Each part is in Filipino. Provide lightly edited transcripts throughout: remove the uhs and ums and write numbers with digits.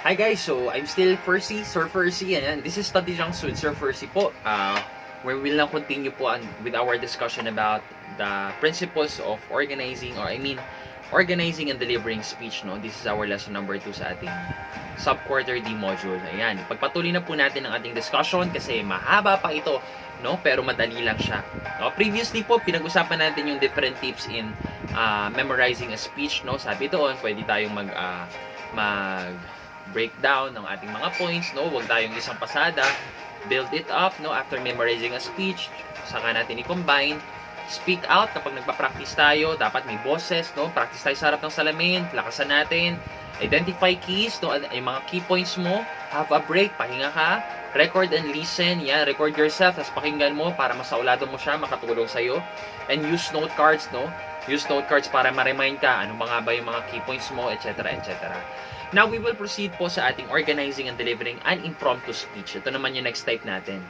Hi guys, so I'm still Fercie, Sir Fercie, and this is Study Junks with Sir Fercie po, where we will now continue po with our discussion about the principles of organizing, organizing and delivering speech, no? This is our lesson number 2 sa ating sub-quarter D module. Ayan, pagpatuloy na po natin ang ating discussion kasi mahaba pa ito, no? Pero madali lang siya. No? Previously po, pinag-usapan natin yung different tips in memorizing a speech, no? Sabi doon, pwede tayong mag breakdown ng ating mga points, no? Huwag tayong isang pasada. Build it up, no? After memorizing a speech, saka natin i-combine. Speak out kapag nagpa-practice tayo. Dapat may boses, no? Practice tayo sa harap ng salamin. Lakasan natin. Identify keys, no? Yung mga key points mo. Have a break. Pahinga ka. Record and listen. Yan. Record yourself. Tapos pakinggan mo para masaulado mo siya. Makatulong sa'yo. And use note cards, no? Use note cards para ma-remind ka ano mga ba yung mga key points mo, etc. etc. Now, we will proceed po sa ating organizing and delivering an impromptu speech. Ito naman yung next type natin.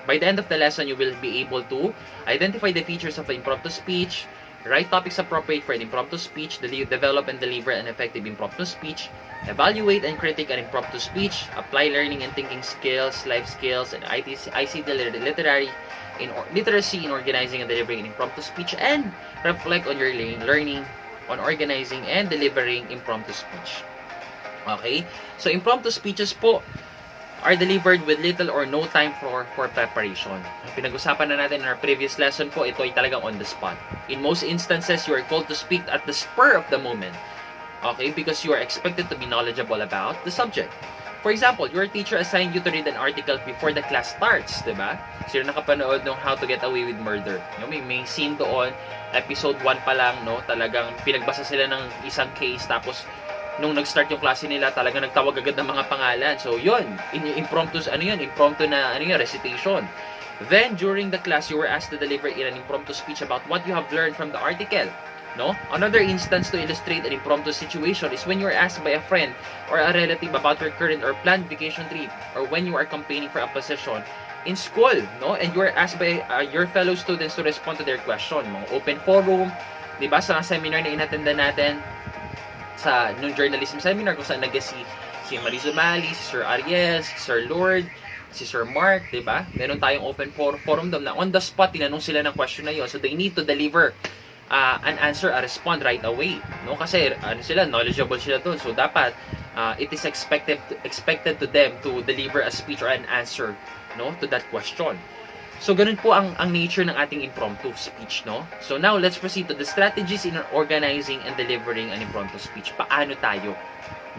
By the end of the lesson, you will be able to identify the features of an impromptu speech, write topics appropriate for an impromptu speech, develop and deliver an effective impromptu speech, evaluate and critique an impromptu speech, apply learning and thinking skills, life skills, and ICT literacy in organizing and delivering an impromptu speech, and reflect on your learning on organizing and delivering impromptu speech. Okay? So, impromptu speeches po are delivered with little or no time for preparation. Pinag-usapan na natin in our previous lesson po, ito ay talagang on the spot. In most instances, you are called to speak at the spur of the moment. Okay? Because you are expected to be knowledgeable about the subject. For example, your teacher assigned you to read an article before the class starts, diba? So, you're nakapanood ng How to Get Away with Murder. You know, may scene doon, episode 1 pa lang, no? Talagang pinagbasa sila ng isang case, tapos nung nag-start yung klase nila, talagang nagtawag agad ng mga pangalan. So, yun. Impromptu recitation. Then, during the class, you were asked to deliver in an impromptu speech about what you have learned from the article. No? Another instance to illustrate an impromptu situation is when you are asked by a friend or a relative about your current or planned vacation trip, or when you are campaigning for a position in school, no? And you are asked by your fellow students to respond to their question. Mga open forum, di ba? Sa seminar na inattenda natin, sa nung journalism seminar kung saan si Marizo Mali, si Sir Ariel, si Sir Lord, si Sir Mark, 'di ba? Meron tayong open forum doon na on the spot tinanong sila ng question na 'yon. So they need to deliver an answer, a respond right away, no? Kasi knowledgeable sila doon. So dapat it is expected to them to deliver a speech or an answer, no, to that question. So, ganun po ang nature ng ating impromptu speech, no? So, now, let's proceed to the strategies in organizing and delivering an impromptu speech. Paano tayo,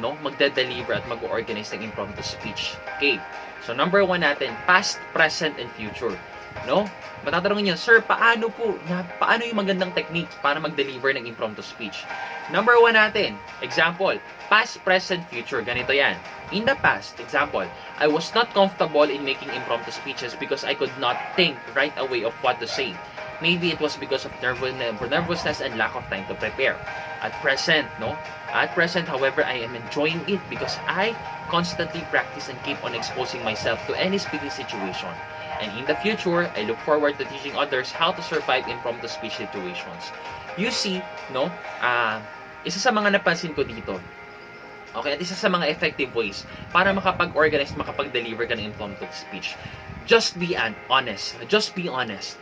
no, magde-deliver at mag-organize ng impromptu speech? Okay. So, number 1 natin, past, present, and future. No? Matatanungin niyo, Sir, paano yung magandang technique para mag-deliver ng impromptu speech? Number 1 natin, example, past, present, future. Ganito yan. In the past, example, I was not comfortable in making impromptu speeches because I could not think right away of what to say. Maybe it was because of nervousness and lack of time to prepare. At present, no? At present, however, I am enjoying it because I constantly practice and keep on exposing myself to any speaking situation. And in the future, I look forward to teaching others how to survive impromptu speech situations. You see, no? Isa sa mga napansin ko dito, okay, at isa sa mga effective ways para makapag-organize, makapag-deliver ka ng impromptu speech. Just be honest. Just be honest.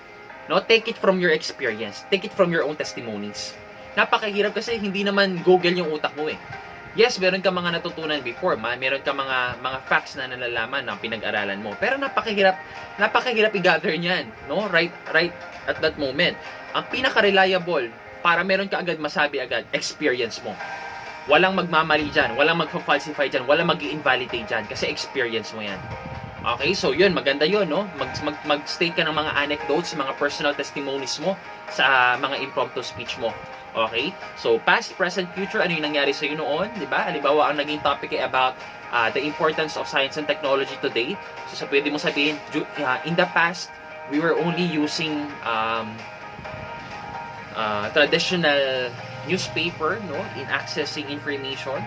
No, take it from your experience. Take it from your own testimonies. Napakahirap kasi hindi naman Google yung utak mo eh. Yes, meron ka mga natutunan before, meron ka mga facts na nalalaman na pinag-aralan mo. Pero napakahirap i-gather niyan, no? Right at that moment. Ang pinaka-reliable para meron ka agad masabi agad, experience mo. Walang magmamali dyan, walang magfa-falsify dyan, walang mag-invalidate dyan, kasi experience mo yan. Okay, so yun, maganda yun, no? Mag-state ka ng mga anecdotes, mga personal testimonies mo sa mga impromptu speech mo. Okay? So, past, present, future, ano yung nangyari sa'yo noon? Diba? Halimbawa, ang naging topic ay about the importance of science and technology today. So, pwede mo sabihin, in the past, we were only using traditional newspaper, no, in accessing information.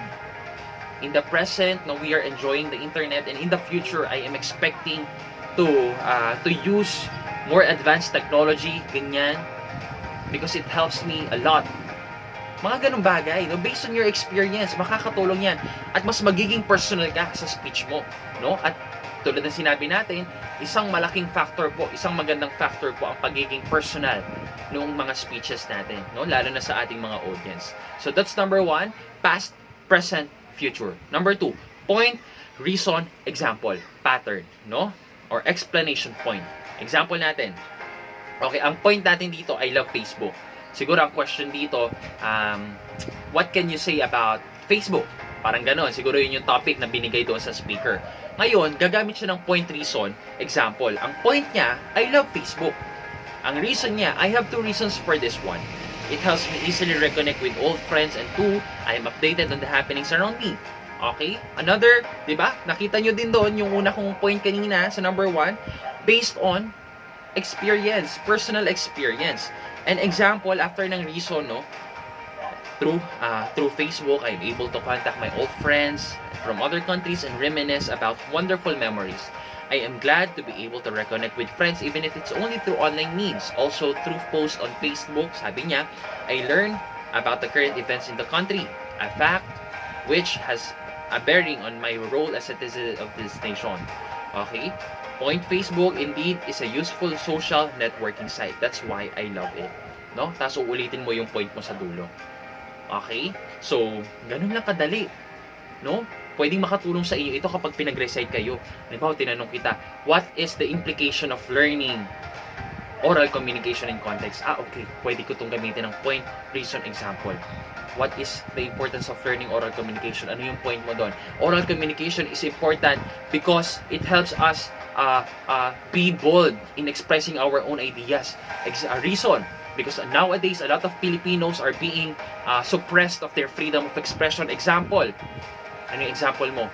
In the present, no, we are enjoying the internet, and in the future, I am expecting to use more advanced technology, ganyan, because it helps me a lot Mga ganung bagay, no? Based on your experience, makakatulong yan. At mas magiging personal ka sa speech mo, no? At tulad ng sinabi natin, isang malaking factor po, isang magandang factor po ang pagiging personal ng mga speeches natin, no? Lalo na sa ating mga audience. So that's number 1, past, present, future. Number 2, point, reason, example, pattern, no? Or explanation point. Example natin. Okay, ang point natin dito, I love Facebook. Siguro ang question dito, what can you say about Facebook? Parang ganon. Siguro yun yung topic na binigay doon sa speaker. Ngayon, gagamit siya ng point, reason, example. Ang point niya, I love Facebook. Ang reason niya, I have 2 reasons for this one. It helps me easily reconnect with old friends, and 2, I am updated on the happenings around me. Okay? Another, di ba? Nakita nyo din doon yung una kong point kanina sa number 1, based on experience, personal experience. An example, after ng reason, no, through Facebook, I'm able to contact my old friends from other countries and reminisce about wonderful memories. I am glad to be able to reconnect with friends even if it's only through online means. Also, through posts on Facebook, sabi niya, I learn about the current events in the country, a fact which has a bearing on my role as a citizen of this nation. Okay? Point Facebook indeed is a useful social networking site. That's why I love it. No? Tapos uulitin mo yung point mo sa dulo. Okay? So, ganun lang kadali. No? Pwedeng makatulong sa inyo ito kapag pinag-recite kayo. Halimbawa, tinanong kita, what is the implication of learning oral communication in context? Okay. Pwede ko itong gamitin ng point, reason, example. What is the importance of learning oral communication? Ano yung point mo doon? Oral communication is important because it helps us be bold in expressing our own ideas. Reason, because nowadays a lot of Filipinos are being suppressed of their freedom of expression. Example, ano yung example mo?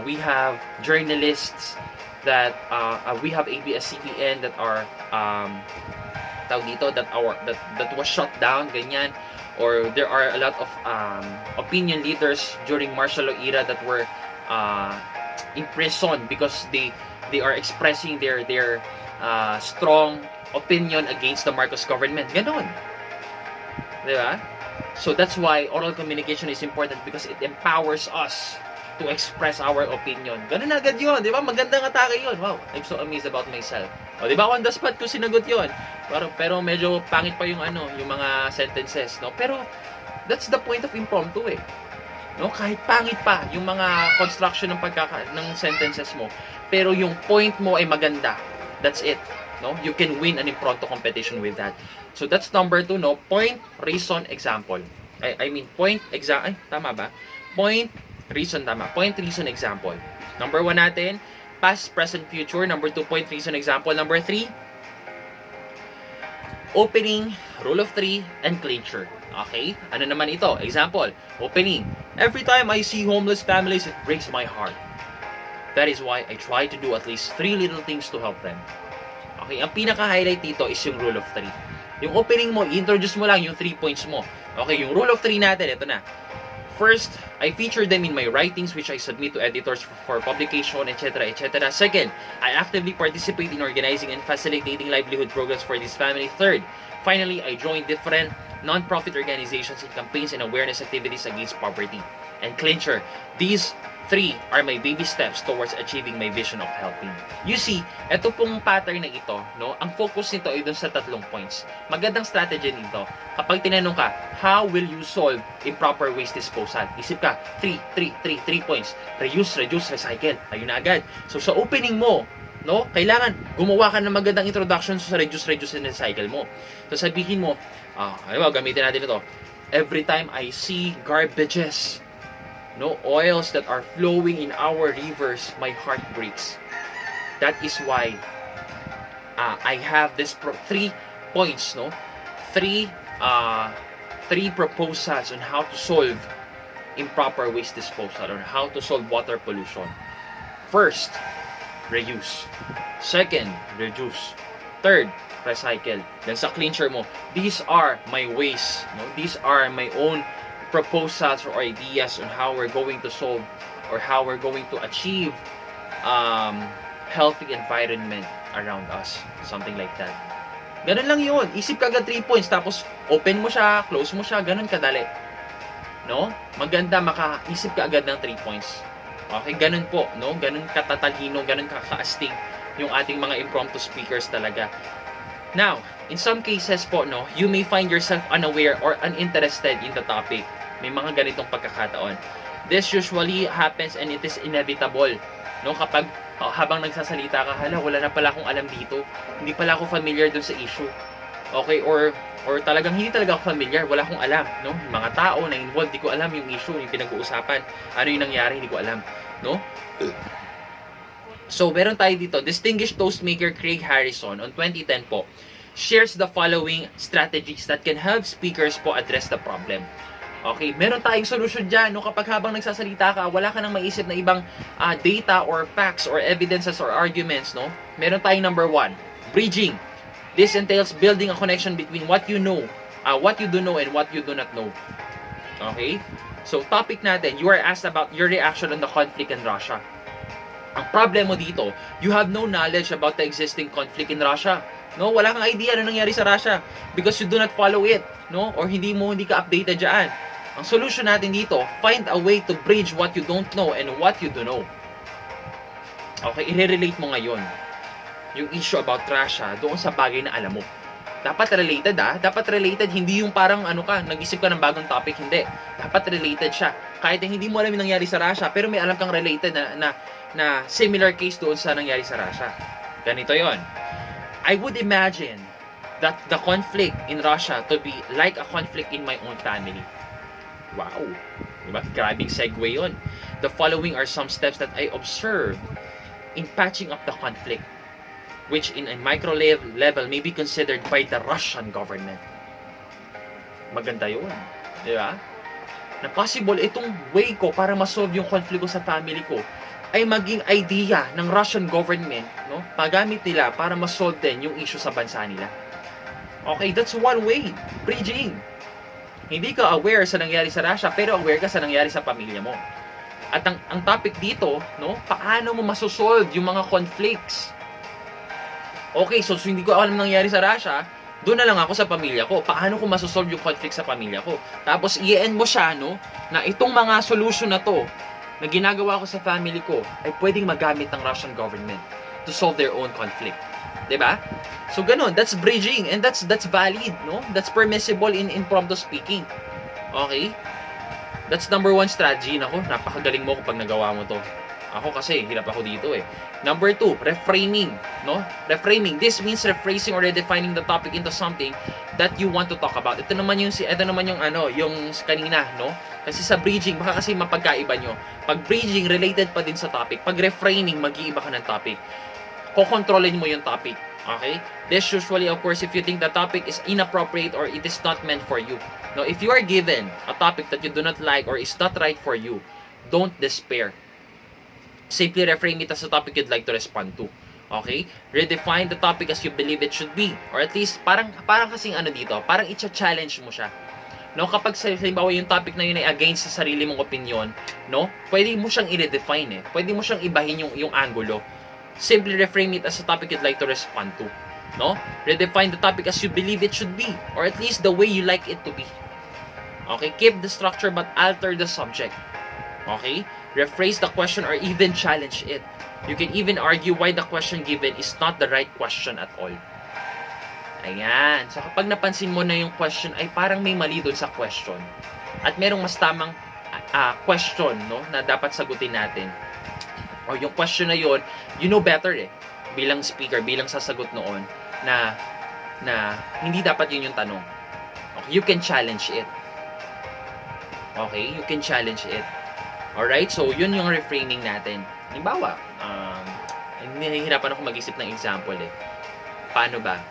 We have journalists that we have ABS-CBN that are that was shut down, ganyan. Or there are a lot of opinion leaders during martial law era that were imprisoned because they are expressing their strong opinion against the Marcos government. Ganon. Diba? So that's why oral communication is important because it empowers us to express our opinion. Ganon agad yun. Diba? Magandang atake yun. Wow, I'm so amazed about myself. O diba, on the spot ko sinagot yun. Pero medyo pangit pa yung yung mga sentences, no? Pero that's the point of impromptu eh. No, kahit pangit pa yung mga construction ng sentences mo, pero yung point mo ay maganda. That's it, no? You can win an impromptu competition with that. So that's number 2, no? Point, reason, example. Tama ba? Point, reason, tama. Point, reason, example. Number 1 natin, past, present, future. Number 2, point, reason, example. Number 3, opening, rule of 3, and clincher. Okay? Ano naman ito? Example, opening. Every time I see homeless families, it breaks my heart. That is why I try to do at least 3 little things to help them. Okay? Ang pinaka-highlight dito is yung rule of 3. Yung opening mo, introduce mo lang yung 3 points mo. Okay? Yung rule of 3 natin, ito na. First, I feature them in my writings which I submit to editors for publication, etc., etc. Second, I actively participate in organizing and facilitating livelihood programs for this family. Third, finally, I join different non-profit organizations in campaigns and awareness activities against poverty. And clincher, these 3 are my baby steps towards achieving my vision of helping. You see, ito pong pattern na ito, no? Ang focus nito ay dun sa 3 points. Magandang strategy nito. Kapag tinanong ka, how will you solve improper waste disposal? Isip ka, 3 points. Reuse, recycle. Ayun na agad. So sa opening mo, no, kailangan gumawa ka ng magandang introduction sa reduce, and recycle mo. So sabihin mo, gamitin natin ito. Every time I see garbages, no, oils that are flowing in our rivers, my heart breaks. That is why I have this 3 points, no? 3 proposals on how to solve improper waste disposal or how to solve water pollution. First, reuse. Second, reduce. Third, recycle. Then sa clincher mo, these are my ways, no? These are my own proposals or ideas on how we're going to solve or how we're going to achieve healthy environment around us. Something like that. Ganun lang yun. Isip ka agad 3 points, tapos open mo siya, close mo siya, ganun kadali. no? Maganda makaisip ka agad ng 3 points. Okay, ganun po, no? Ganun katatalino, ganun kakaastig yung ating mga impromptu speakers talaga. Now, in some cases po, no, you may find yourself unaware or uninterested in the topic. May mga ganitong pagkakataon. This usually happens and it is inevitable, no? Kapag habang nagsasalita ka, hala, wala na pala akong alam dito. Hindi pala ako familiar dun sa issue. Okay, or talagang hindi talaga ako familiar, wala akong alam, no? Yung mga tao na involved, di ko alam yung issue, yung pinag-uusapan. Ano yung nangyari, hindi ko alam, no? So, meron tayo dito, distinguished toastmaker Craig Harrison on 2010 po, shares the following strategies that can help speakers po address the problem. Okay, meron tayong solution dyan, no? Kapag habang nagsasalita ka, wala ka nang maisip na ibang data or facts or evidences or arguments, no? Meron tayong number 1, bridging. This entails building a connection between what you know, what you do know and what you do not know. Okay? So, topic natin, you are asked about your reaction on the conflict in Russia. Ang problem mo dito, you have no knowledge about the existing conflict in Russia. No, wala kang idea ano nangyari sa Russia because you do not follow it, no? Or hindi ka updated diyan. Ang solution natin dito, find a way to bridge what you don't know and what you do know. Okay, i-relate mo ngayon yung issue about Russia doon sa bagay na alam mo. Dapat related dapat related, hindi yung parang nag-isip ka ng bagong topic, hindi. Dapat related siya. Kahit hindi mo alam yung nangyari sa Russia, pero may alam kang related na similar case doon sa nangyari sa Russia. Ganito yon. I would imagine that the conflict in Russia to be like a conflict in my own family. Wow. Diba? Grabing segue yon. The following are some steps that I observed in patching up the conflict, which in a micro level may be considered by the Russian government. Maganda yun. Di ba? Na possible itong way ko para ma-solve yung conflict ko sa family ko ay maging idea ng Russian government, no? Magamit nila para ma-solve din yung issue sa bansa nila. Okay, that's one way. Bridging. Hindi ka aware sa nangyari sa Russia, pero aware ka sa nangyari sa pamilya mo. At ang topic dito, no? Paano mo masosolve yung mga conflicts? Okay, so hindi ko alam nangyari sa Russia, doon na lang ako sa pamilya ko. Paano ko masosolve yung conflict sa pamilya ko? Tapos, i-end mo siya, no? Na itong mga solution na to, na ginagawa ko sa family ko, ay pwedeng magamit ng Russian government to solve their own conflict. Diba? So, ganun. That's bridging. And that's valid, no? That's permissible in impromptu speaking. Okay? That's number 1 strategy. Nako, napakagaling mo kapag nagawa mo to. Ako kasi, hirap ako dito eh. Number 2, reframing, no? Reframing. This means rephrasing or redefining the topic into something that you want to talk about. Ito naman yung yung kanina, no? Kasi sa bridging, baka kasi mapagkaiba nyo. Pag bridging, related pa din sa topic. Pag reframing, mag-iiba ka ng topic. Kokontrolin mo yung topic. Okay? This usually, of course, if you think the topic is inappropriate or it is not meant for you. No, if you are given a topic that you do not like or is not right for you, don't despair. Simply reframe it as a topic you'd like to respond to. Okay? Redefine the topic as you believe it should be. Or at least, parang kasing dito, parang i-challenge mo siya. No? Kapag halimbawa yung topic na yun ay against sa sarili mong opinion, no? Pwede mo siyang i-redefine eh. Pwede mo siyang ibahin yung angulo. Simply reframe it as a topic you'd like to respond to. No? Redefine the topic as you believe it should be. Or at least the way you like it to be. Okay? Keep the structure but alter the subject. Okay? Rephrase the question or even challenge it. You can even argue why the question given is not the right question at all. Ayan. So, kapag napansin mo na yung question ay parang may mali doon sa question at merong mas tamang question, no, na dapat sagutin natin. O yung question na yon, you know better eh. Bilang speaker, bilang sasagot noon na hindi dapat yun yung tanong. Okay? You can challenge it. Okay? You can challenge it. Alright, so yun yung reframing natin. Halimbawa, nahihirapan ako mag-isip ng example eh. Paano ba?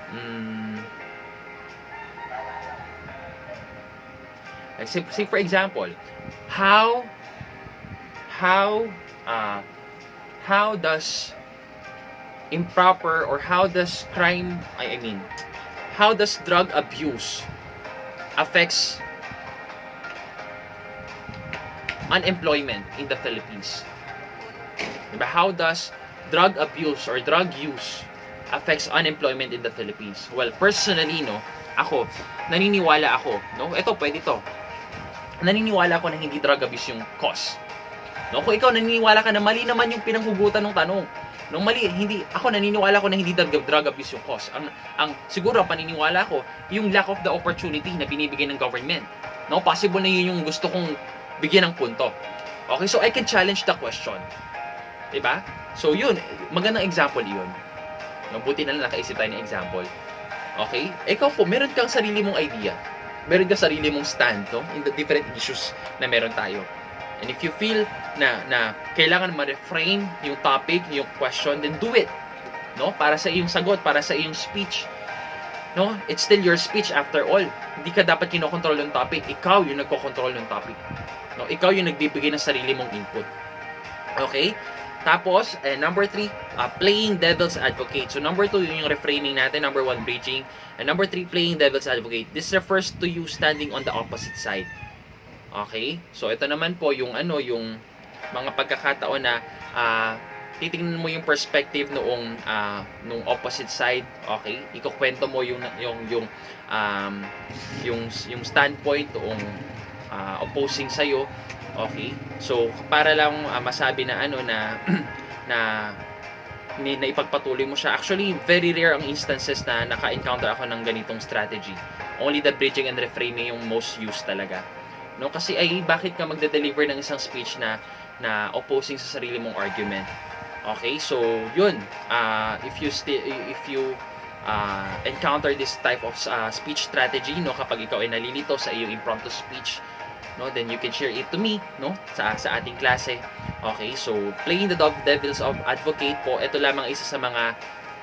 Say for example, how does improper or how does how does drug abuse affects unemployment in the Philippines? Diba? How does drug abuse or drug use affects unemployment in the Philippines? Well, personally, no, naniniwala ako, no, ito, pwede to. naniniwala ako na hindi drug abuse yung cause. No, kung ikaw naniniwala ka na mali naman yung pinanghugutan ng tanong. No, mali, hindi ako naniniwala ko na hindi drug abuse yung cause. Ang siguro ang paniniwala ko, yung lack of the opportunity na binibigay ng government. No, possible na yun yung gusto kong bigyan ng punto. Okay, so I can challenge the question. 'Di ba? So yun, magandang example 'yun. No, buti na lang nakaisip tayo ng example. Okay? Ikaw po, meron kang sarili mong idea. Meron kang sarili mong stand, no, in the different issues na meron tayo. And if you feel na kailangan ma-reframe yung topic, yung question, then do it. No? Para sa iyong sagot, para sa iyong speech. No? It's still your speech after all. Hindi ka dapat kinokontrol ng topic. Ikaw yung nagko-control ng topic. No? Ikaw yung nagbibigay ng sarili mong input. Okay? Tapos, number 3, playing devil's advocate. So, number 2, yun yung reframing natin. Number 1, bridging. And number 3, playing devil's advocate. This refers to you standing on the opposite side. Okay? So, ito naman po yung yung mga pagkakataon na titingnan mo yung perspective noong nung opposite side. Okay? Ikukwento mo yung standpoint noong opposing sa'yo. Okay? So, para lang masabi na na ipagpatuloy mo siya. Actually, very rare ang instances na naka-encounter ako ng ganitong strategy. Only the bridging and reframing yung most used talaga. No, kasi bakit ka magde-deliver ng isang speech na opposing sa sarili mong argument? Okay? So, yun. If you encounter this type of speech strategy, no, kapag ikaw ay nalilito sa iyong impromptu speech, no, then you can share it to me, no, sa ating klase. Okay, so playing the devil's advocate po, ito lamang isa sa mga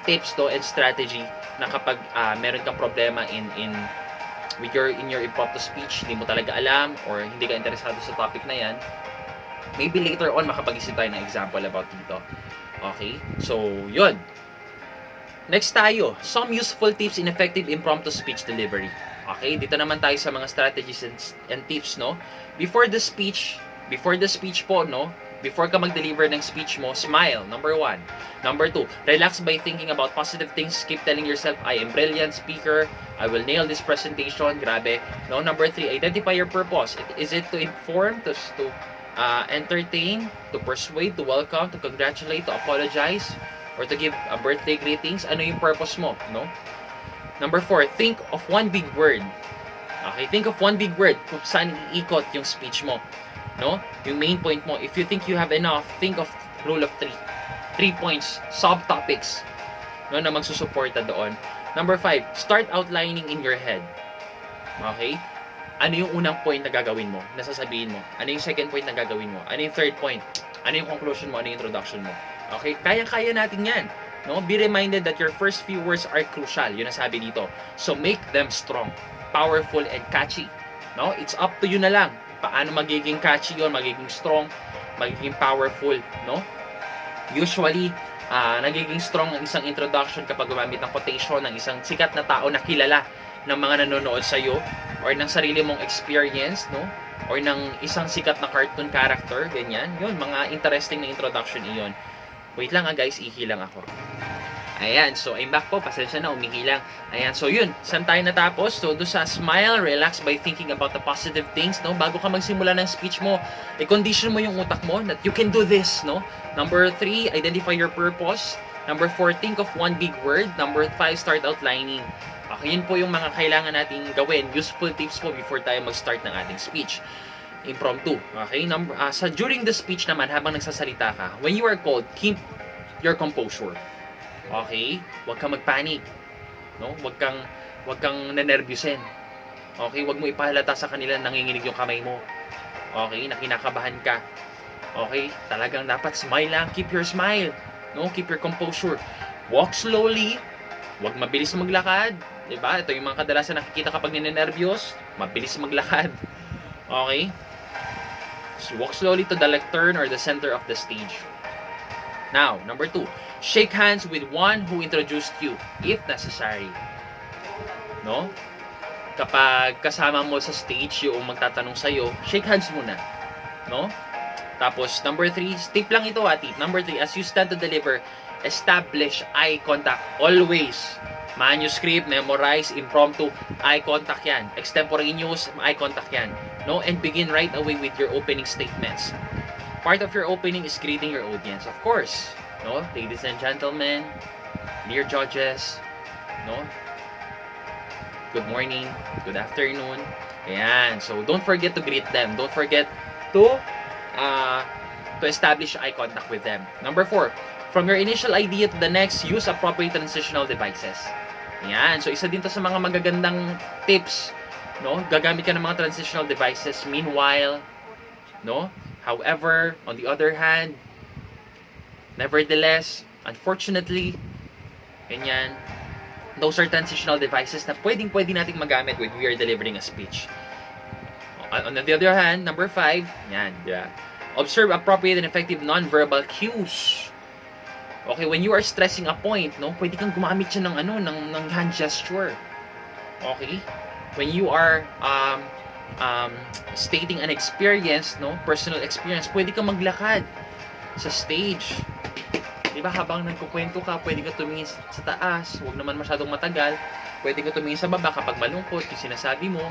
tips to and strategy na kapag meron kang problema in your impromptu speech, hindi mo talaga alam or hindi ka interesado sa topic na yan, maybe later on makapag-isip tayo ng example about dito. Okay, so yun. Next tayo, some useful tips in effective impromptu speech delivery. Okay, dito naman tayo sa mga strategies and tips, no? Before the speech po, no? Before ka mag-deliver ng speech mo, smile, number 1. Number 2, relax by thinking about positive things. Keep telling yourself, I am brilliant speaker. I will nail this presentation. Grabe. No, number 3, identify your purpose. Is it to inform, to entertain, to persuade, to welcome, to congratulate, to apologize, or to give a birthday greetings? Ano yung purpose mo, no? Number 4, think of one big word. Okay, think of one big word kung saan iikot yung speech mo. No? Yung main point mo. If you think you have enough, think of rule of 3. 3 points, subtopics, no, na magsusuporta doon. Number 5, start outlining in your head. Okay? Ano yung unang point na gagawin mo? Nasasabihin mo. Ano yung second point na gagawin mo? Ano yung third point? Ano yung conclusion mo? Ano yung introduction mo? Okay? Kaya-kaya natin yan. No? Be reminded that your first few words are crucial. Yun ang sabi dito. So make them strong, powerful, and catchy. No? It's up to you na lang. Paano magiging catchy yun, magiging strong, magiging powerful, no? Usually, nagiging strong ang isang introduction kapag gumamit ng quotation ng isang sikat na tao na kilala ng mga nanonood sa iyo or ng sarili mong experience, no? Or ng isang sikat na cartoon character, ganyan. Yun, mga interesting na introduction iyon. Wait lang guys, ihilang ako. Ayan, so I'm back po. Pasensya na, umihilang. Ayan, so yun. Saan tayo natapos? So, do sa smile, relax by thinking about the positive things, no? Bago ka magsimula ng speech mo, i-condition mo yung utak mo that you can do this, no? Number 3, identify your purpose. Number 4, think of one big word. Number 5, start outlining. Okay, yun po yung mga kailangan nating gawin. Useful tips po before tayo mag-start ng ating speech. Impromptu. Okay? During the speech naman, habang nagsasalita ka, when you are called, keep your composure. Okay? Huwag kang magpanik. No? Huwag kang nanervyusin. Okay? Huwag mo ipahalata sa kanila na nanginginig yung kamay mo. Okay? Na kinakabahan ka. Okay? Talagang dapat smile lang. Keep your smile. No? Keep your composure. Walk slowly. Huwag mabilis maglakad. Diba? Ito yung mga kadalasan nakikita kapag ninenervyos. Mabilis maglakad. Okay? So walk slowly to the lectern or the center of the stage. Now, number 2. Shake hands with one who introduced you, if necessary. No? Kapag kasama mo sa stage yung magtatanong sa'yo, shake hands muna. No? Tapos, number 3, tip lang ito tip. Number 3, as you stand to deliver, establish eye contact always. Manuscript, memorize, impromptu, eye contact yan. Extemporaneous, eye contact yan. no? And begin right away with your opening statements. Part of your opening is greeting your audience, of course, no? Ladies and gentlemen, dear judges, no? Good morning, good afternoon. Ayan, so don't forget to greet them. Don't forget to establish eye contact with them. Number 4, from your initial idea to the next, use appropriate transitional devices. Ayan, so isa din to sa mga magagandang tips, no? Gagamit ka ng mga transitional devices. Meanwhile, no? However, on the other hand, nevertheless, unfortunately, ganyan, those are transitional devices na pwede nating magamit when we are delivering a speech. On the other hand, number 5, yan, yeah. Observe appropriate and effective non-verbal cues. Okay, when you are stressing a point, no, pwede kang gumamit siya ng hand gesture. Okay? When you are stating an experience, no, personal experience, pwede kang maglakad sa stage. Diba, habang nagkukwento ka, pwede ka tumingin sa taas, huwag naman masyadong matagal. Pwede ka tumingin sa baba kapag malungkot, yung sinasabi mo.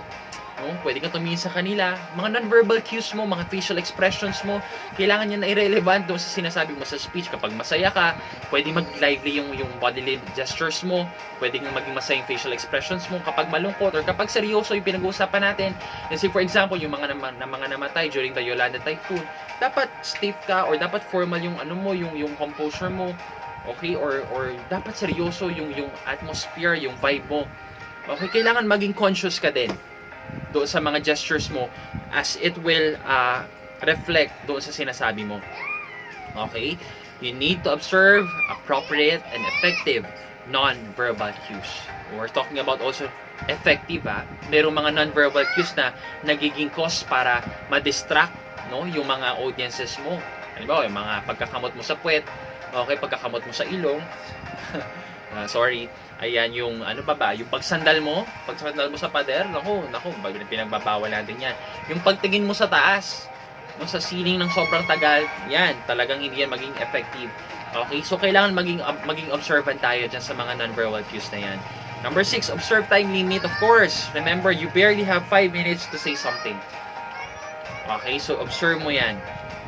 No? Pwede ka tumingin sa kanila. Mga non-verbal cues mo, mga facial expressions mo, kailangan yan na irrelevant doon sa sinasabi mo sa speech. Kapag masaya ka, pwede mag-lively yung bodily gestures mo. Pwede maging masaya yung facial expressions mo. Kapag malungkot or kapag seryoso yung pinag-uusapan natin. Let's say for example, yung mga namatay during the Yolanda Typhoon, dapat stiff ka or dapat formal yung yung composure mo. Okay? Or dapat seryoso yung atmosphere, yung vibe mo. Okay? Kailangan maging conscious ka din doon sa mga gestures mo as it will reflect doon sa sinasabi mo. Okay? You need to observe appropriate and effective non-verbal cues. We're talking about also effective, merong mga non-verbal cues na nagiging cause para ma-distract, no, yung mga audiences mo. Halimbawa, yung mga pagkakamot mo sa puwet, okay, pagkakamot mo sa ilong, sorry, ayan, yung ano pa ba, yung pagsandal mo sa pader, naku, pinagbabawal natin yan. Yung pagtingin mo sa taas, no, sa ceiling ng sobrang tagal, yan, talagang hindi yan maging effective. Okay, so kailangan maging observant tayo dyan sa mga non-verbal cues na yan. Number 6, observe time limit, of course. Remember, you barely have 5 minutes to say something. Okay, so observe mo yan.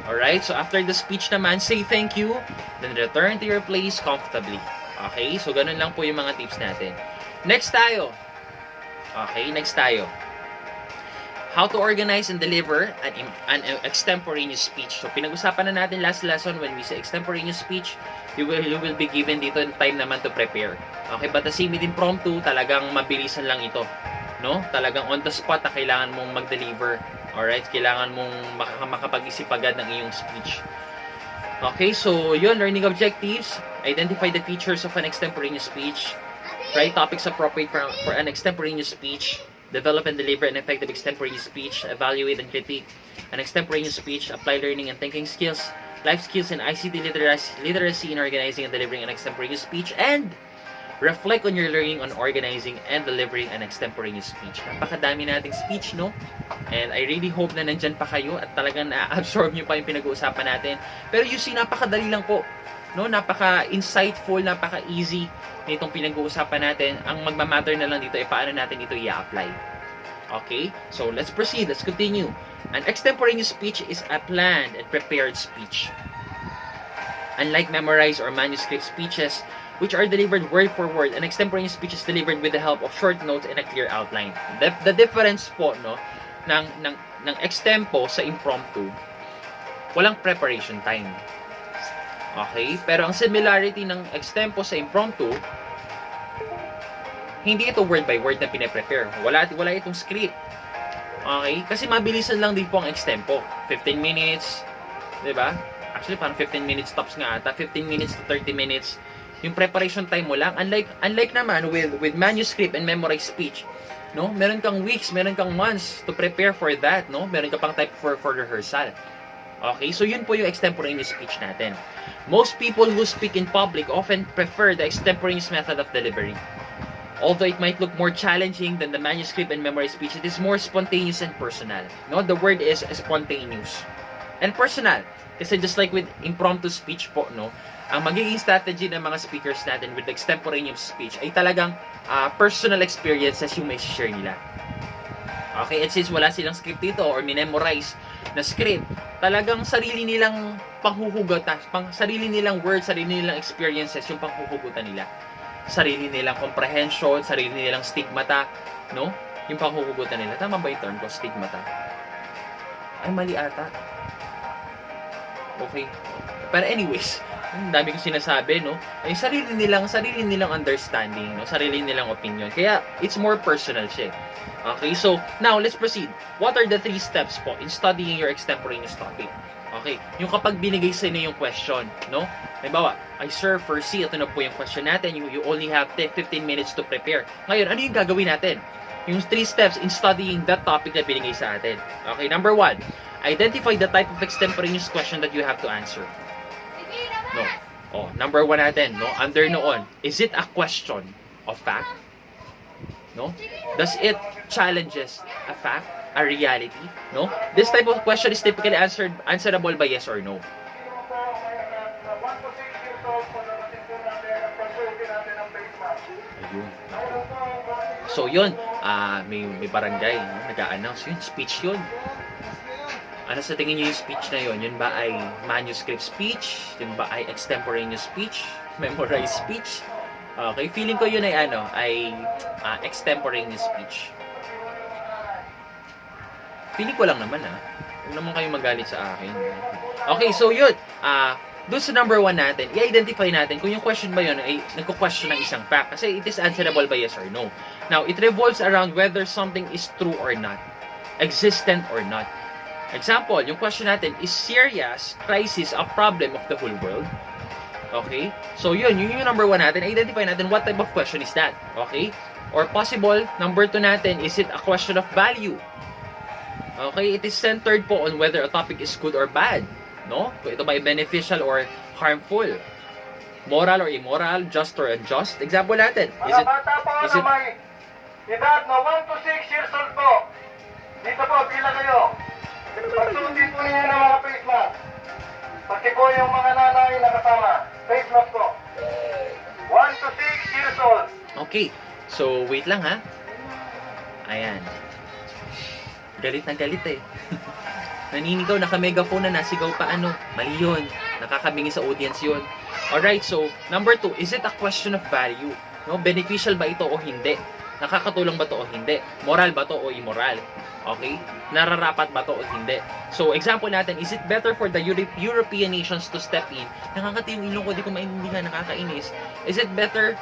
Alright, so after the speech naman, say thank you, then return to your place comfortably. Okay, so ganun lang po yung mga tips natin. Next tayo. Okay, next tayo. How to organize and deliver an extemporaneous speech. So pinag-usapan na natin last lesson when we say extemporaneous speech, you will be given dito time naman to prepare. Okay, but the same with impromptu, talagang mabilisan lang ito. No? Talagang on the spot na kailangan mong mag-deliver. Alright, kailangan mong makapag-isip agad ng iyong speech. Okay, so yun, learning objectives. Identify the features of an extemporaneous speech. Write topics appropriate for an extemporaneous speech. Develop and deliver an effective extemporaneous speech. Evaluate and critique an extemporaneous speech. Apply learning and thinking skills, life skills, and ICT literacy in organizing and delivering an extemporaneous speech. And reflect on your learning on organizing and delivering an extemporaneous speech. Napakadami nating speech, no? And I really hope na nandyan pa kayo at talagang na-absorb nyo pa yung pinag-uusapan natin. Pero you see, napakadali lang po. No? Napaka-insightful, napaka-easy nitong pinag-uusapan natin. Ang magmamatter na lang dito ay paano natin ito i-apply. Okay? So, let's proceed. Let's continue. An extemporaneous speech is a planned and prepared speech. Unlike memorized or manuscript speeches, which are delivered word for word, an extemporaneous speech is delivered with the help of short notes and a clear outline. The difference po, no, ng extempo sa impromptu, walang preparation time. Okay? Pero ang similarity ng extempo sa impromptu, hindi ito word by word na pine-prepare. Wala itong script. Okay? Kasi mabilisan lang din po ang extempo. 15 minutes, 'di ba? Actually, parang 15 minutes tops nga ata. 15 minutes to 30 minutes. Yung preparation time mo lang. Unlike naman with manuscript and memorized speech, no? Meron kang weeks, meron kang months to prepare for that, no? Meron ka pang type for rehearsal. Okay, so yun po yung extemporaneous speech natin. Most people who speak in public often prefer the extemporaneous method of delivery. Although it might look more challenging than the manuscript and memorized speech, it is more spontaneous and personal. No, the word is spontaneous and personal. Kasi just like with impromptu speech po, no, ang magiging strategy ng mga speakers natin with extemporaneous speech ay talagang personal experiences yung may share nila. Okay, and since wala silang script dito or minemorize na script, talagang sarili nilang panghuhugutan, sarili nilang words, sarili nilang experiences yung panghuhugutan nila. Sarili nilang comprehension, sarili nilang stigmata, no? Yung panghuhugutan nila. Tama ba yung term ko, stigmata? Ay, mali ata. Okay. Pero anyways, ang dami kong sinasabi, no? Ay sarili nilang understanding, no? Sarili nilang opinion. Kaya it's more personal siya. Okay, so now let's proceed. What are the 3 steps po in studying your extemporaneous topic? Okay, yung kapag binigay sa inyo yung question, no? Halimbawa, ay sir, Fercie, ito na po yung question natin. You only have 15 minutes to prepare. Ngayon, ano yung gagawin natin? Yung 3 steps in studying that topic na binigay sa atin. Okay, number 1, identify the type of extemporaneous question that you have to answer. No. Oh, number 1 natin, no? Under noon, is it a question of fact? No? Does it challenges a fact, a reality? No? This type of question is typically answerable by yes or no. Ayun. So yun, may barangay, no? Nag-a-announce yun, speech yun. Ano sa tingin niyo yung speech na yun? Yun ba ay manuscript speech? Yun ba ay extemporaneous speech? Memorized speech? Okay, feeling ko yun ay extemporaneous speech. Feeling ko lang naman Huwag naman kayo magalit sa akin. Okay, so yun. Doon sa number 1 natin, i-identify natin kung yung question ba yun ay nagko-question ng isang fact. Kasi it is answerable by yes or no. Now, it revolves around whether something is true or not. Existent or not. Example, yung question natin, is serious crisis a problem of the whole world? Okay? So yun yung number 1 natin. Identify natin what type of question is that. Okay? Or possible, number 2 natin, is it a question of value? Okay? It is centered po on whether a topic is good or bad. No? Kung ito ba ay beneficial or harmful. Moral or immoral, just or unjust. Example natin, is it may edad na 1 to 6 years old po. Dito po, pila kayo. Pagsundi po ninyo ng mga face mask. Pati po yung mga nanay na kasama. Face mask po. 1 to 6 years old. Okay. So, wait lang Ayan. Galit na galit Naninigaw, naka-megaphone na nasigaw pa Mali yun. Nakakabingi sa audience yun. Alright, so, number 2, is it a question of value? No? Beneficial ba ito o hindi? Nakakatulong ba ito o hindi? Moral ba ito o immoral? Okay? Nararapat ba ito o hindi? So, example natin, is it better for the European nations to step in? Nakakati yung ilong ko, di ko maintindihan, nakakainis. Is it better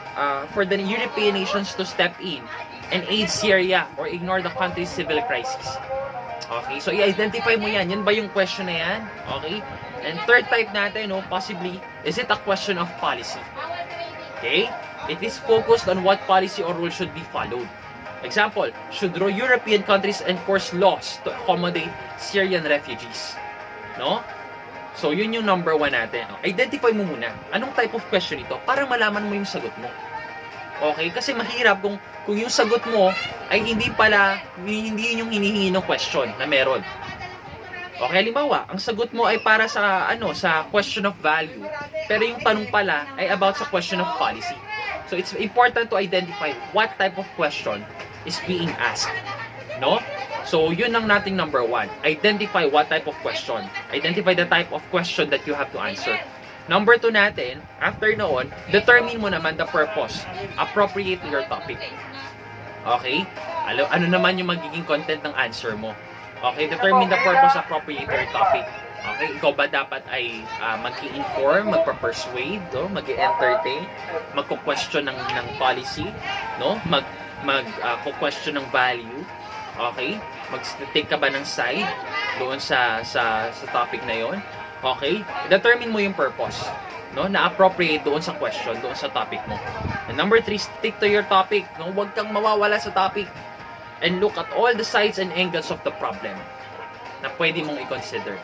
for the European nations to step in and aid Syria or ignore the country's civil crisis? Okay? So, i-identify mo yan. Yan ba yung question na yan? Okay? And third type natin, possibly, is it a question of policy? Okay? It is focused on what policy or rule should be followed. Example, should European countries enforce laws to accommodate Syrian refugees? No? So, yun yung number 1 natin. Identify mo muna. Anong type of question ito? Para malaman mo yung sagot mo. Okay? Kasi mahirap kung yung sagot mo ay hindi yun yung hinihingi ng question na meron. Okay, halimbawa, ang sagot mo ay para sa sa question of value. Pero yung tanong pala ay about sa question of policy. So it's important to identify what type of question is being asked. No? So yun ang nating number 1. Identify what type of question. Identify the type of question that you have to answer. Number 2 natin, after noon, determine mo naman the purpose appropriate to your topic. Okay? Ano naman yung magiging content ng answer mo? Okay, determine the purpose appropriate to your topic. Okay, ikaw ba dapat ay mag-i-inform, magpa-persuade, no? Mag-i-entertain, magko-question ng policy, no? Mag-question ng value. Okay? Mag-take ka ba ng side doon sa topic na 'yon? Okay? Determine mo yung purpose, no? Na appropriate doon sa question, doon sa topic mo. And number 3, stick to your topic, no? Huwag kang mawawala sa topic. And look at all the sides and angles of the problem na pwede mong i-consider.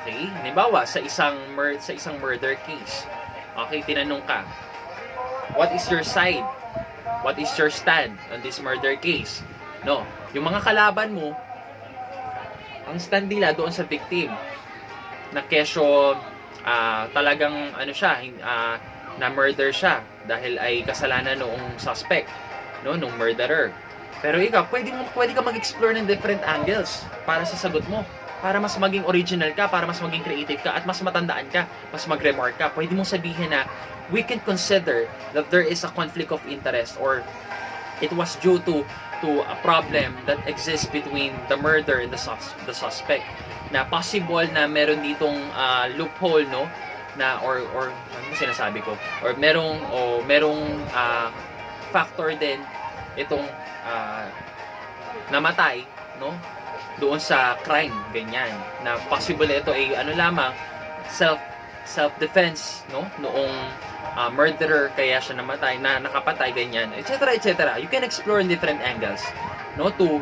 Okay? Halimbawa, sa isang murder case. Okay, tinanong ka, what is your side? What is your stand on this murder case? No, yung mga kalaban mo, ang stand nila doon sa victim na kesyo talagang na murder siya dahil ay kasalanan noong suspect, no, nung murderer. Pero ikaw, pwede ka mag-explore ng different angles para sa sagot mo. Para mas maging original ka, para mas maging creative ka, at mas matandaan ka, mas mag-remark ka. Pwede mong sabihin na, we can consider that there is a conflict of interest or it was due to a problem that exists between the murder and the suspect. Na possible na meron ditong loophole, no? Na or ano ba sinasabi ko? Or merong factor din itong namatay, no? Doon sa crime, ganyan. Na possible ito ay ano lamang self-defense, no? Noong murderer kaya siya namatay, na nakapatay, ganyan, etc., etc. You can explore in different angles, no? To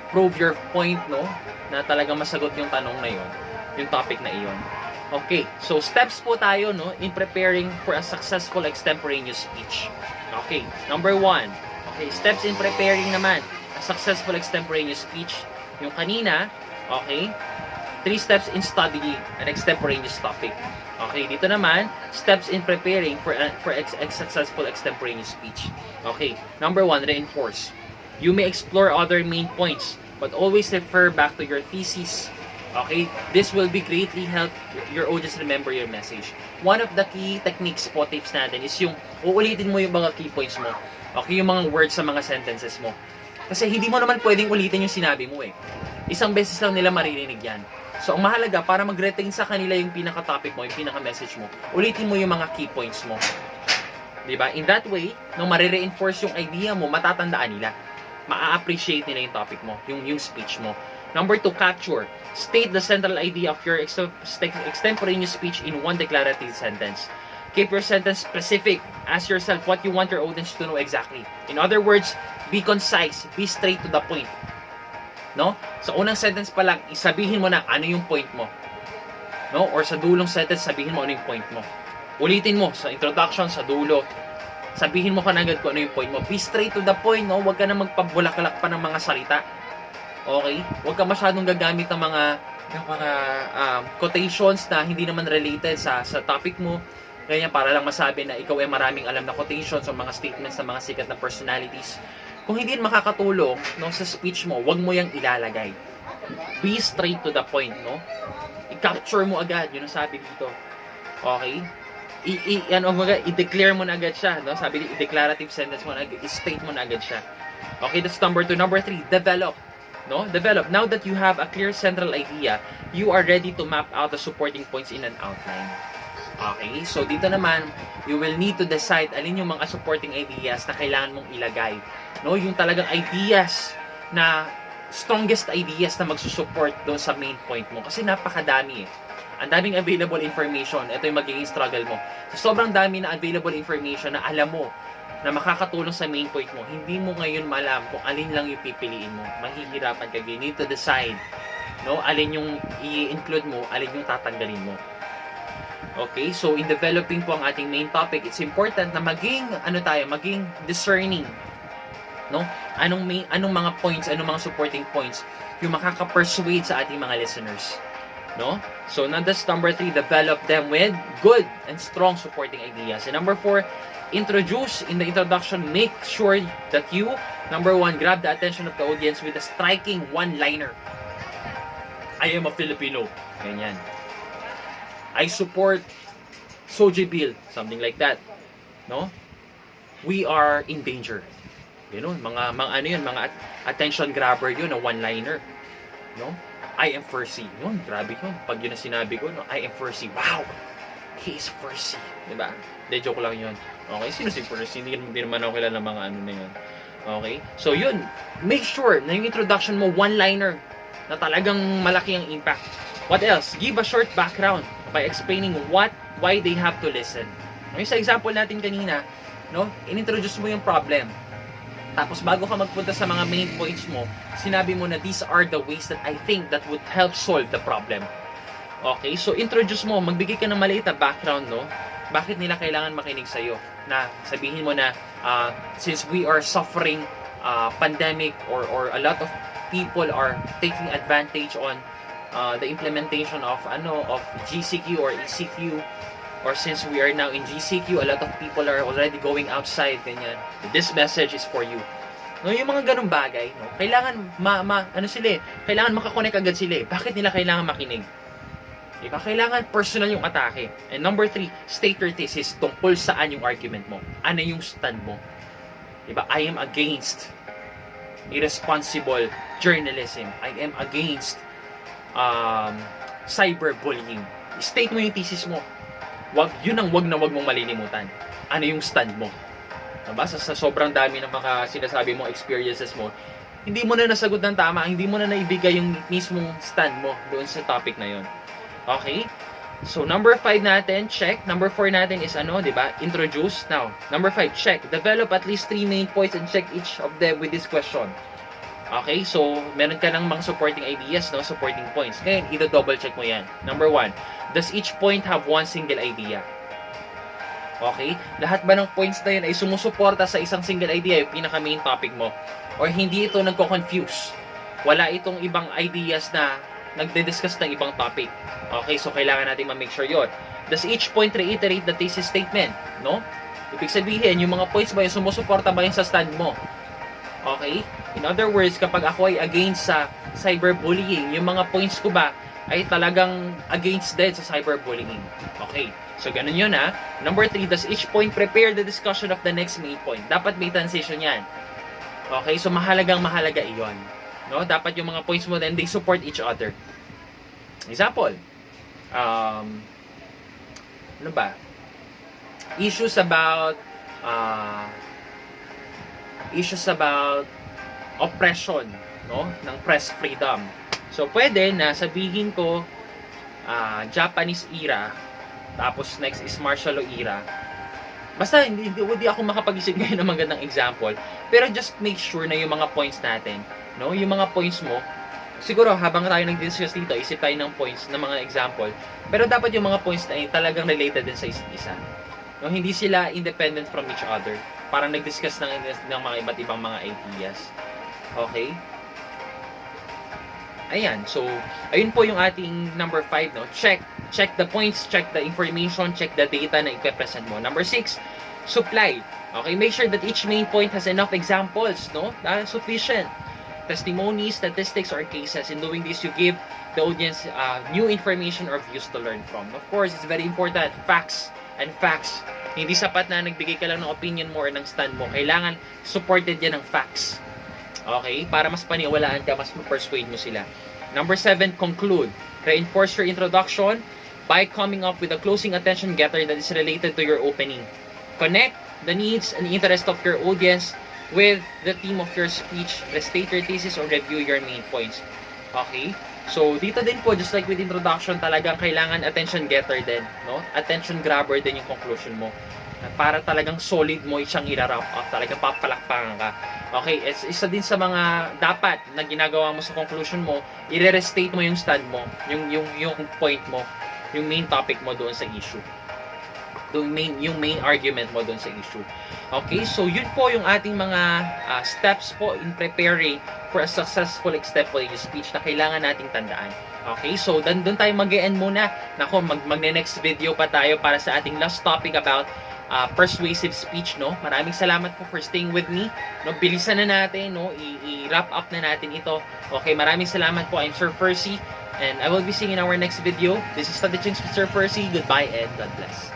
prove your point, no? Na talagang masagot yung tanong na yon, yung topic na iyon. Okay, so steps po tayo, no, in preparing for a successful extemporaneous speech. Okay, number 1. Okay, steps in preparing naman a successful extemporaneous speech. Yung kanina, okay, 3 steps in studying an extemporaneous topic. Okay, dito naman, steps in preparing for a successful extemporaneous speech. Okay, number 1, reinforce. You may explore other main points, but always refer back to your thesis. Okay, this will be greatly help your audience remember your message. One of the key techniques po, tips natin is yung uulitin mo yung mga key points mo. Okay, yung mga words sa mga sentences mo. Kasi hindi mo naman pwedeng ulitin yung sinabi mo eh. Isang beses lang nila maririnig yan. So, ang mahalaga, para mag-retain sa kanila yung pinaka-topic mo, yung pinaka-message mo, ulitin mo yung mga key points mo. Diba? In that way, nung marireinforce yung idea mo, matatandaan nila. Ma-appreciate nila yung topic mo, yung speech mo. Number 2, capture. State the central idea of your extemporaneous speech in one declarative sentence. Keep your sentence specific. Ask yourself what you want your audience to know exactly. In other words, be concise, be straight to the point. No? Sa unang sentence pa lang, isabihin mo na ano yung point mo. No? Or sa dulong sentence, sabihin mo ano yung point mo. Ulitin mo sa introduction, sa dulo. Sabihin mo ka na agad kung ano yung point mo. Be straight to the point, no? Huwag ka na magpabulaklak pa ng mga salita. Okay? Huwag ka masyadong gagamit ng mga quotations na hindi naman related sa topic mo. Ganyan, para lang masabi na ikaw ay maraming alam na quotations o mga statements ng mga sikat na personalities. Kung hindi makakatulong, no, sa speech mo, wag mo yang ilalagay. Be straight to the point, no? I-capture mo agad, yun ang sabi dito. Okay? I-declare mo na agad siya, no? Sabi dito, i-declarative sentence mo na agad, i-state mo na agad siya. Okay, that's number 2. Number 3, develop. No? Develop. Now that you have a clear central idea, you are ready to map out the supporting points in an outline. Okay? So, dito naman, you will need to decide alin yung mga supporting ideas na kailangan mong ilagay. No? Yung talagang ideas na strongest ideas na magsusupport doon sa main point mo. Kasi napakadami eh. Ang daming available information. Ito yung magiging struggle mo. So, sobrang dami na available information na alam mo na makakatulong sa main point mo. Hindi mo ngayon malam kung alin lang yung pipiliin mo. Mahihirapan ka. You need to decide, no? Alin yung i-include mo, alin yung tatanggalin mo. Okay? So, in developing po ang ating main topic, it's important na maging discerning. No? Anong mga points, anong mga supporting points yung makaka-persuade sa ating mga listeners. No? So, that's number 3, develop them with good and strong supporting ideas. And number 4, introduce. In the introduction, make sure that you, number 1, grab the attention of the audience with a striking one-liner. I am a Filipino. Ganyan. I support Soji Bill. Something like that. No? We are in danger. Ganun. Mga attention grabber yun, na one-liner. No? I am Fercie. Yun, grabe yun. Pag yun na sinabi ko, no? I am Fercie. Wow! He is Fercie. Diba? De, joke lang yun. Okay, sino si Fercie? Hindi naman ako kilala ng mga ano na yun. Okay? So, yun. Make sure na yung introduction mo, one-liner, na talagang malaki ang impact. What else? Give a short background by explaining why they have to listen. Okay, sa example natin kanina, no? In-introduce mo yung problem. Tapos, bago ka magpunta sa mga main points mo, sinabi mo na these are the ways that I think that would help solve the problem. Okay, so introduce mo, magbigay ka ng maliit na background, no? Bakit nila kailangan makinig sa'yo? Na sabihin mo na, since we are suffering pandemic or a lot of people are taking advantage on the implementation of GCQ or ECQ, or since we are now in GCQ, a lot of people are already going outside, ganyan. This message is for you. No, yung mga ganung bagay, no? Kailangan ano sila kailangan makakonect agad sila. Bakit nila kailangan makinig? Diba? Kailangan personal yung atake. And number 3, state your thesis tungkol saan yung argument mo. Ano yung stand mo? Diba? I am against irresponsible journalism. I am against cyberbullying. State mo yung thesis mo. Wag mong malilimutan. Ano yung stand mo? Diba? Sa sobrang dami ng mga sinasabi mo, experiences mo, hindi mo na nasagot ng tama, hindi mo na naibigay yung mismong stand mo doon sa topic na yon. Okay? So, number 5 natin, check. Number 4 natin is diba? Introduce. Now, number 5, check. Develop at least 3 main points and check each of them with this question. Okay? So, meron ka lang mga supporting ideas, no? Supporting points. Ngayon, i-double check mo yan. Number 1, does each point have one single idea? Okay? Lahat ba ng points na yun ay sumusuporta sa isang single idea, yung pinaka-main topic mo? Or hindi ito nagko-confuse? Wala itong ibang ideas na nagde-discuss ng ibang topic. Okay, so kailangan natin ma-make sure yun. Does each point reiterate the thesis statement? No? Ibig sabihin, yung mga points ba yung sumusuporta ba yung sa stand mo? Okay? In other words, kapag ako ay against sa cyberbullying, yung mga points ko ba ay talagang against din sa cyberbullying? Okay, so ganun yun ha. Number 3, does each point prepare the discussion of the next main point? Dapat may transition yan. Okay, so mahalaga iyon. No, dapat yung mga points mo then they support each other. Example, ano ba? Issues about oppression, no, ng press freedom. So pwede na sabihin ko Japanese era, tapos next is martial law era. Basta hindi ako makapag-isip ngayon ng magandang example, pero just make sure na yung mga points natin, no, yung mga points mo, siguro habang tayo nag-discuss dito, isip tayo ng points, ng mga example, pero dapat yung mga points na talagang related din sa isa't isa. No, hindi sila independent from each other. Parang nag-discuss ng mga iba't ibang mga ideas. Okay? Ayan, so ayun po yung ating number 5, no? Check the points, check the information, check the data na ipe-present mo. Number 6, supply. Okay, make sure that each main point has enough examples, no? Sufficient testimonies, statistics, or cases. In doing this, you give the audience new information or views to learn from. Of course, it's very important, facts and facts. Hindi sapat na nagbigay ka lang ng opinion mo or ng stand mo. Kailangan supported yan ng facts. Okay? Para mas paniwalaan ka, mas ma-persuade mo sila. Number 7, conclude. Reinforce your introduction by coming up with a closing attention getter that is related to your opening. Connect the needs and interest of your audience with the theme of your speech. Restate your thesis or review your main points. Okay? So, dito din po, just like with introduction, talagang kailangan attention getter din, no? Attention grabber din yung conclusion mo. Para talagang solid mo siyang i-wrap up, talagang papalakpangan ka. Okay, isa din sa mga dapat na ginagawa mo sa conclusion mo, i-restate mo yung stand mo, yung point mo, yung main topic mo doon sa issue. Yung main argument mo doon sa issue. Okay, so yun po yung ating mga steps po in preparing for a successful extemporaneous speech na kailangan nating tandaan. Okay, so doon tayo mag-e-end muna. Nako, magne-next video pa tayo para sa ating last topic about persuasive speech, no? Maraming salamat po for staying with me. No, bilisan na natin, no? I-wrap up na natin ito. Okay, maraming salamat po. I'm Sir Fercie and I will be seeing in our next video. This is Sir Fercie. Goodbye and God bless.